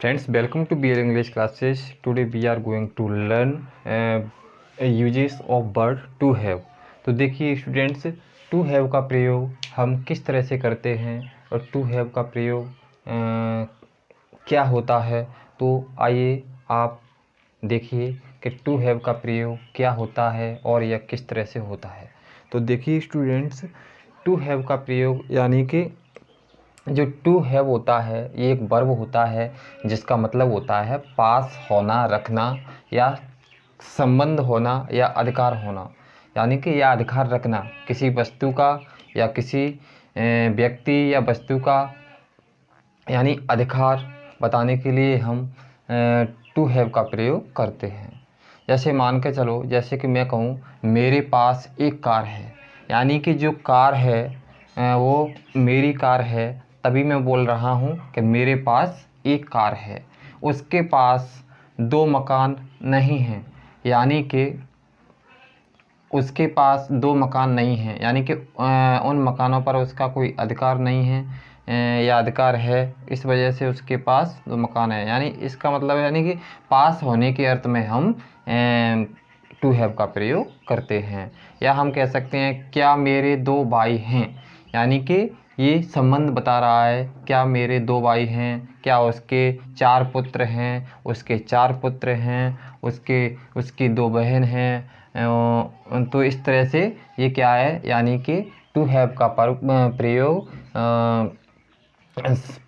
Friends, welcome to BL English classes. Today we are going to learn uses of verb to have. तो देखिए students, to have का प्रयोग हम किस तरह से करते हैं और टू हैव का प्रयोग क्या होता है। तो आइए आप देखिए कि टू हैव का प्रयोग क्या होता है और यह किस तरह से होता है। तो देखिए स्टूडेंट्स, टू हैव का प्रयोग यानी कि जो टू हैव होता है ये एक वर्ब होता है जिसका मतलब होता है पास होना, रखना या संबंध होना या अधिकार होना। यानी कि यह अधिकार रखना किसी वस्तु का या किसी व्यक्ति या वस्तु का, यानी अधिकार बताने के लिए हम टू हैव का प्रयोग करते हैं। जैसे मान के चलो, जैसे कि मैं कहूँ मेरे पास एक कार है, यानी कि जो कार है वो मेरी कार है, तभी मैं बोल रहा हूँ कि मेरे पास एक कार है। उसके पास दो मकान नहीं हैं, यानी कि उसके पास दो मकान नहीं हैं, यानी कि उन मकानों पर उसका कोई अधिकार नहीं है या अधिकार है, इस वजह से उसके पास दो मकान है। यानी इसका मतलब है यानी कि पास होने के अर्थ में हम टू हैव का प्रयोग करते हैं। या हम कह सकते हैं क्या मेरे दो भाई हैं, यानी कि ये संबंध बता रहा है क्या मेरे दो भाई हैं, क्या उसके चार पुत्र हैं, उसके चार पुत्र हैं, उसकी दो बहन हैं। तो इस तरह से ये क्या है, यानी कि टू हैव का प्रयोग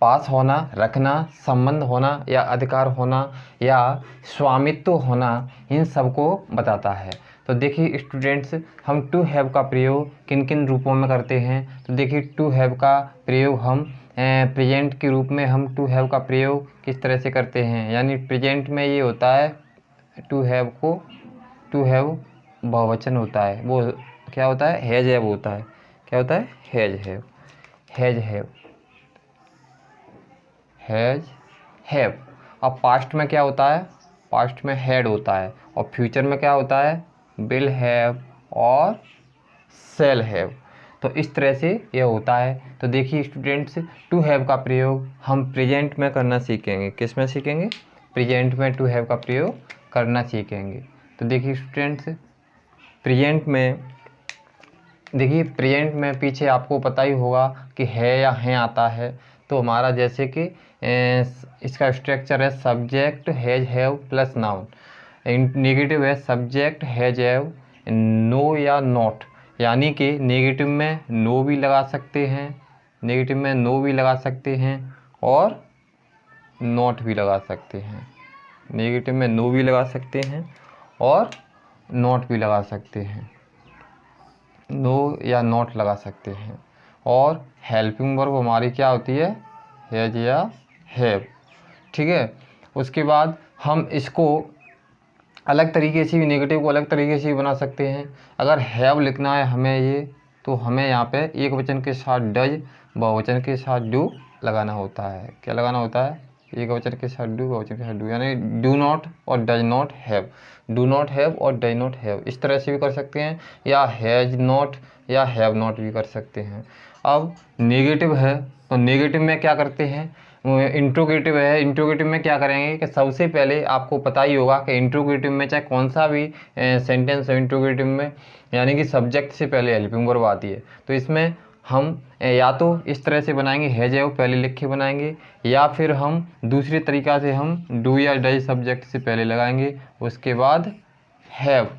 पास होना, रखना, संबंध होना या अधिकार होना या स्वामित्व होना, इन सब को बताता है। तो देखिए स्टूडेंट्स, हम टू हैव का प्रयोग किन किन रूपों में करते हैं। तो देखिए टू हैव का प्रयोग हम प्रेजेंट के रूप में हम टू हैव का प्रयोग किस तरह से करते हैं। यानी प्रेजेंट में ये होता है टू हैव बहुवचन होता है, वो क्या होता है, हैज हैव होता है। क्या होता है, हैज हैव। अब पास्ट में क्या होता है, पास्ट में हैड होता है, और फ्यूचर में क्या होता है, विल हैव और शैल हैव। तो इस तरह से यह होता है। तो देखिए स्टूडेंट्स, टू हैव का प्रयोग हम प्रेजेंट में करना सीखेंगे। किस में सीखेंगे, प्रेजेंट में टू हैव का प्रयोग करना सीखेंगे। तो देखिए स्टूडेंट्स, प्रेजेंट में पीछे आपको पता ही होगा कि है या हैं आता है। तो हमारा जैसे कि इसका स्ट्रक्चर है subject has have plus noun. Negative है सब्जेक्ट हैज हैव, नो या नॉट, यानी कि नेगेटिव में नो भी लगा सकते हैं, और नॉट भी लगा सकते हैं। नेगेटिव में नो भी लगा सकते हैं और नॉट भी लगा सकते हैं, नो या नॉट लगा सकते हैं। और हेल्पिंग वर्ब हमारी क्या होती है, हैज या हैव। ठीक है, उसके बाद हम इसको अलग तरीके से भी, नेगेटिव को अलग तरीके से भी बना सकते हैं। अगर हैव लिखना है हमें ये, तो हमें यहाँ पे एक वचन के साथ डज, बहुवचन के साथ डू लगाना होता है। क्या लगाना होता है, एक वचन के साथ डू, बहुवचन के साथ डू, यानी डू नॉट और does not have, do not have और डज नॉट हैव, इस तरह से भी कर सकते हैं। या हैज नॉट या हैव नॉट भी कर सकते हैं। अब नेगेटिव है, तो नेगेटिव में क्या करते हैं, इंट्रोगेटिव है। इंट्रोगेटिव में क्या करेंगे कि सबसे पहले आपको पता ही होगा कि इंट्रोगेटिव में चाहे कौन सा भी सेंटेंस है, इंट्रोगेटिव में यानी कि सब्जेक्ट से पहले हेल्पिंग वर्ब आती है। तो इसमें हम या तो इस तरह से बनाएंगे, हैज हैव पहले लिख के बनाएंगे, या फिर हम दूसरी तरीक़ा से हम डू या डज सब्जेक्ट से पहले लगाएंगे, उसके बाद हैव।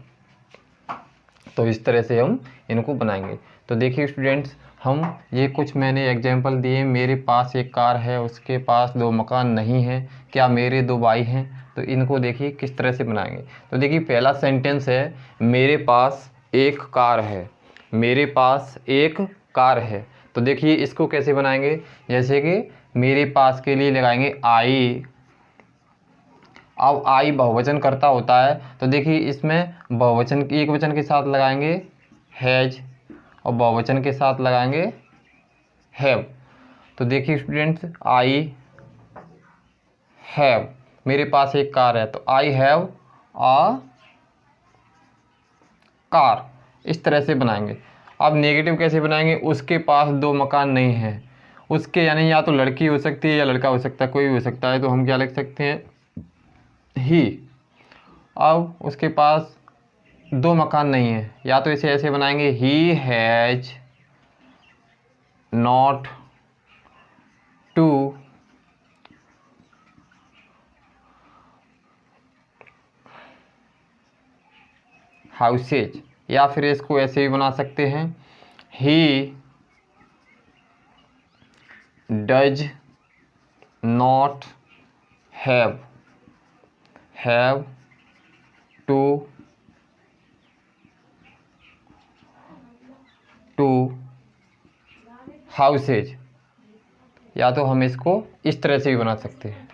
तो इस तरह से हम इनको बनाएंगे। तो देखिए स्टूडेंट्स, हम ये कुछ मैंने एग्जाम्पल दिए। मेरे पास एक कार है, उसके पास दो मकान नहीं हैं, क्या मेरे दो भाई हैं। तो इनको देखिए किस तरह से बनाएंगे। तो देखिए पहला सेंटेंस है मेरे पास एक कार है, मेरे पास एक कार है। तो देखिए इसको कैसे बनाएंगे, जैसे कि मेरे पास के लिए लगाएंगे आई। अब आई बहुवचन करता होता है, तो देखिए इसमें बहुवचन एक वचन के साथ लगाएंगे हैज और बहुवचन के साथ लगाएंगे हैव। तो देखिए स्टूडेंट्स, आई हैव, मेरे पास एक कार है, तो आई हैव अ कार, इस तरह से बनाएंगे। अब नेगेटिव कैसे बनाएंगे, उसके पास दो मकान नहीं हैं, उसके, यानी या तो लड़की हो सकती है या लड़का हो सकता है, कोई भी हो सकता है, तो हम क्या लिख सकते हैं, ही। अब उसके पास 2 मकान नहीं है, या तो इसे ऐसे बनाएंगे, ही हैज नॉट 2 हाउसेज, या फिर इसको ऐसे भी बना सकते हैं, he does not have 2 houses. या तो हम इसको इस तरह से भी बना सकते हैं।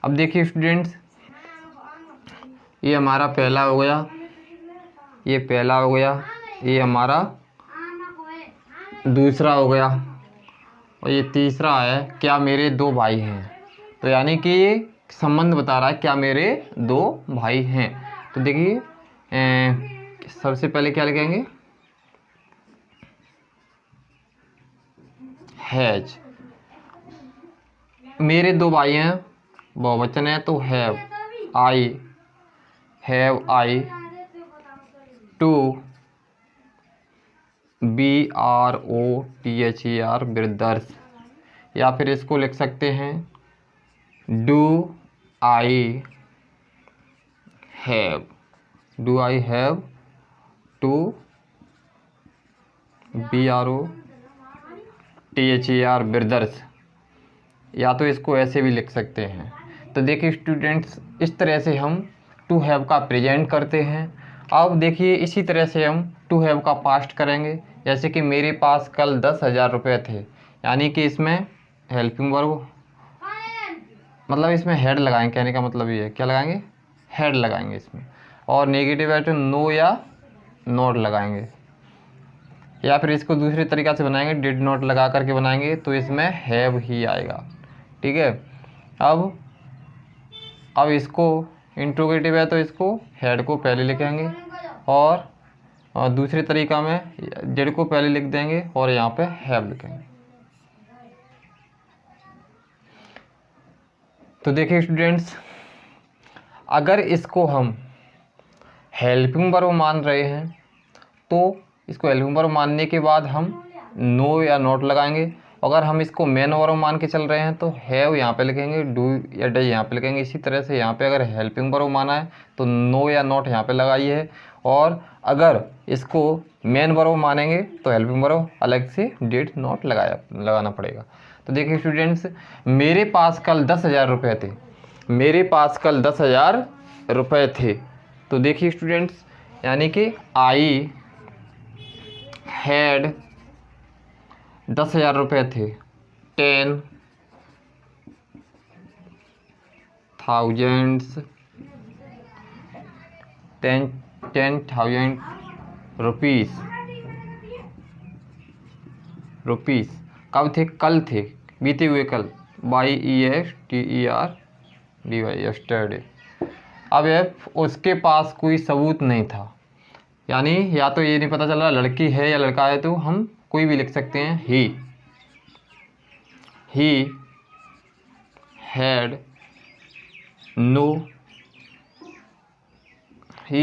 अब देखिए स्टूडेंट्स, ये हमारा पहला हो गया, ये पहला हो गया, ये हमारा दूसरा हो गया, और ये तीसरा है, क्या मेरे 2 भाई हैं। तो यानी कि ये संबंध बता रहा है, क्या मेरे 2 भाई हैं। तो देखिए सबसे पहले क्या लिखेंगे, हैज, मेरे 2 भाई हैं, बहुवचन है, तो हैव आई 2 BROTHER ब्रदर्स। या फिर इसको लिख सकते हैं, do I have 2 BROTHER brothers. या तो इसको ऐसे भी लिख सकते हैं। तो देखिए स्टूडेंट्स, इस तरह से हम टू हैव का प्रेजेंट करते हैं। अब देखिए इसी तरह से हम टू हैव का पास्ट करेंगे। जैसे कि मेरे पास कल 10,000 रुपये थे, यानी कि इसमें हेल्पिंग वर्ब, मतलब इसमें हेड लगाएंगे, कहने का मतलब ये है, क्या लगाएंगे, हेड लगाएंगे इसमें, और नेगेटिव है तो नो या नॉट लगाएंगे। या फिर इसको दूसरे तरीक़ा से बनाएंगे, डिड नॉट लगा करके बनाएंगे, तो इसमें हैव ही आएगा। ठीक है। अब इसको इंट्रोगेटिव है तो इसको हेड को पहले लिखेंगे, और दूसरे तरीक़ा में डिड को पहले लिख देंगे और यहाँ पे हैव लिखेंगे। तो देखिए स्टूडेंट्स, अगर इसको हम हेल्पिंग वर्ब मान रहे हैं तो इसको हेल्पिंग वर्ब मानने के बाद हम नो या नॉट लगाएंगे। अगर हम इसको मेन वर्ब मान के चल रहे हैं तो हैव यहाँ पे लिखेंगे, डू या डज यहाँ पे लिखेंगे। इसी तरह से यहाँ पे अगर हेल्पिंग वर्ब माना है तो नो या नॉट यहाँ पे लगाई है, और अगर इसको मेन वर्ब मानेंगे तो हेल्पिंग वर्ब अलग से डिड नॉट लगाना पड़ेगा। तो देखिए स्टूडेंट्स, मेरे पास कल 10,000 रुपये थे, मेरे पास कल 10,000 रुपये थे। तो देखिए स्टूडेंट्स, यानी कि आई हैड 10,000 रुपये थे, 10,000 रुपीस कब थे, कल थे, बीते हुए कल, YESTERDY, यस्टरडे। अब उसके पास कोई सबूत नहीं था, यानी या तो ये नहीं पता चल रहा लड़की है या लड़का है, तो हम कोई भी लिख सकते हैं, ही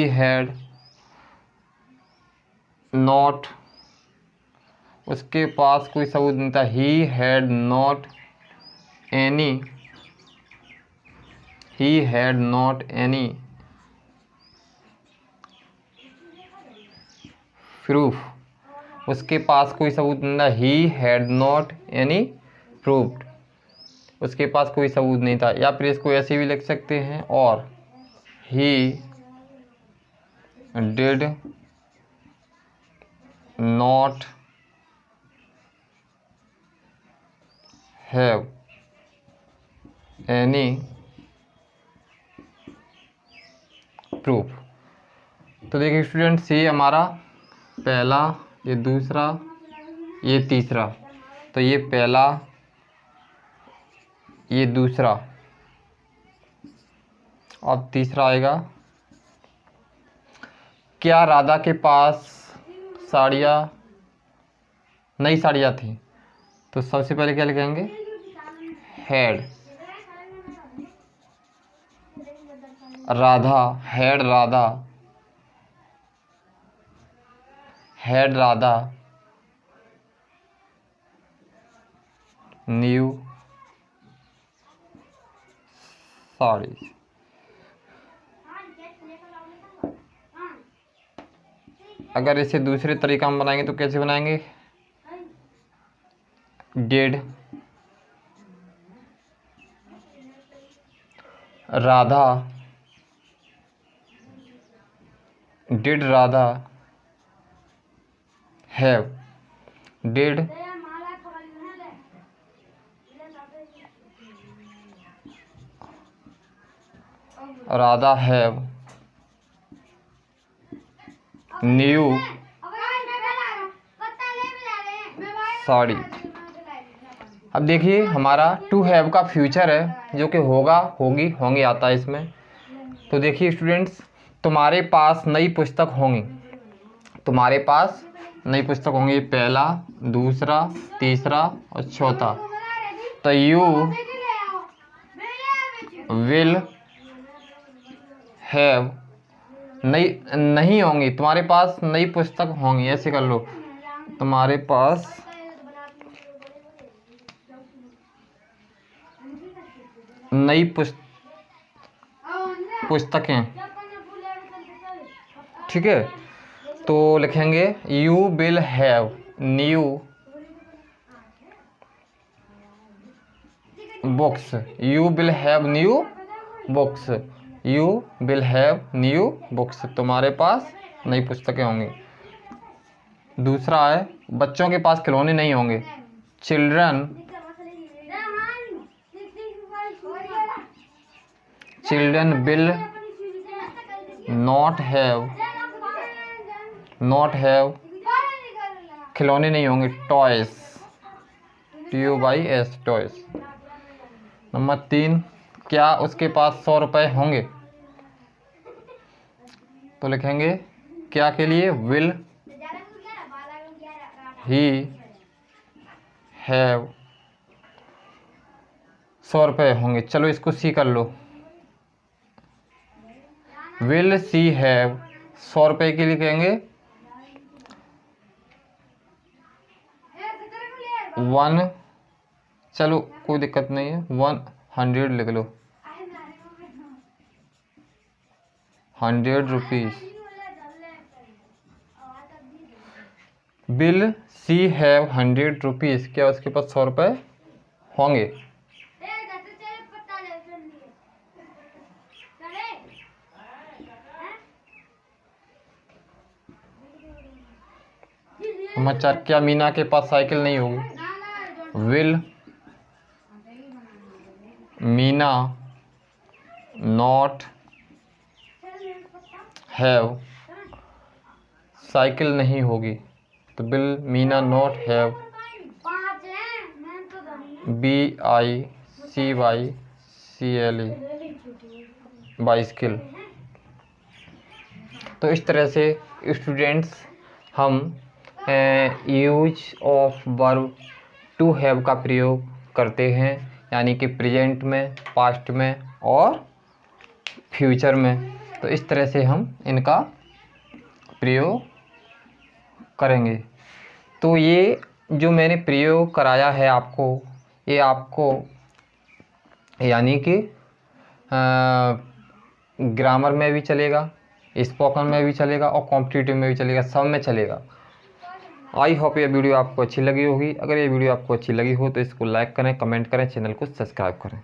हैड नॉट, उसके पास कोई सबूत नहीं था, he had not any proof, उसके पास कोई सबूत नहीं था, he had not any proof, उसके पास कोई सबूत नहीं था। या फिर इसको ऐसे भी लिख सकते हैं, और he did not have any proof. तो देखिए स्टूडेंट्स, ये हमारा पहला, ये दूसरा, ये तीसरा। तो ये पहला, ये दूसरा, अब तीसरा आएगा, क्या राधा के पास नई साड़ियाँ थी। तो सबसे पहले क्या लिखेंगे, head, Radha, head Radha, head Radha, new sari. अगर इसे दूसरे तरीका में बनाएंगे तो कैसे बनाएंगे, did Radha, did Radha have, did Radha have new sari. अब देखिए हमारा टू हैव का फ्यूचर है जो कि होगा, होगी, होंगे आता है इसमें। तो देखिए स्टूडेंट्स, तुम्हारे पास नई पुस्तक होंगी, तुम्हारे पास नई पुस्तक होंगी, पहला, दूसरा, तीसरा और चौथा। तो यू विल हैव, नहीं होंगी, तुम्हारे पास नई पुस्तक होंगी, ऐसे कर लो, तुम्हारे पास नई पुस्तकें, ठीक है। तो लिखेंगे you will have new books, you will have new books, you will have new books, तुम्हारे पास नई पुस्तकें होंगी। दूसरा है बच्चों के पास खिलौने नहीं होंगे, चिल्ड्रन विल नॉट हैव खिलौने नहीं होंगे, टॉयस, TOYS टॉयस। नंबर 3, क्या उसके पास 100 रुपये होंगे, तो लिखेंगे क्या के लिए, विल ही हैव 100 रुपये होंगे। चलो इसको सी कर लो, विल सी हैव 100 रुपये के लिए कहेंगे 1, चलो कोई दिक्कत नहीं है, 100 लिख लो, 100 rupees. Will see have 100 rupees, क्या उसके पास 100 रुपये होंगे। नंबर 4, क्या मीना के पास साइकिल नहीं होगी, will Meena not have cycle नहीं होगी, तो will Meena not have BICYCLE bicycle. तो इस तरह से स्टूडेंट्स हम use of verb to have का प्रयोग करते हैं, यानी कि प्रेजेंट में, पास्ट में और फ्यूचर में। तो इस तरह से हम इनका प्रयोग करेंगे। तो ये जो मैंने प्रयोग कराया है आपको, ये आपको यानी कि ग्रामर में भी चलेगा, स्पोकन में भी चलेगा और कॉम्पिटिटिव में भी चलेगा, सब में चलेगा। आई होप ये वीडियो आपको अच्छी लगी होगी। अगर ये वीडियो आपको अच्छी लगी हो तो इसको लाइक करें, कमेंट करें, चैनल को सब्सक्राइब करें।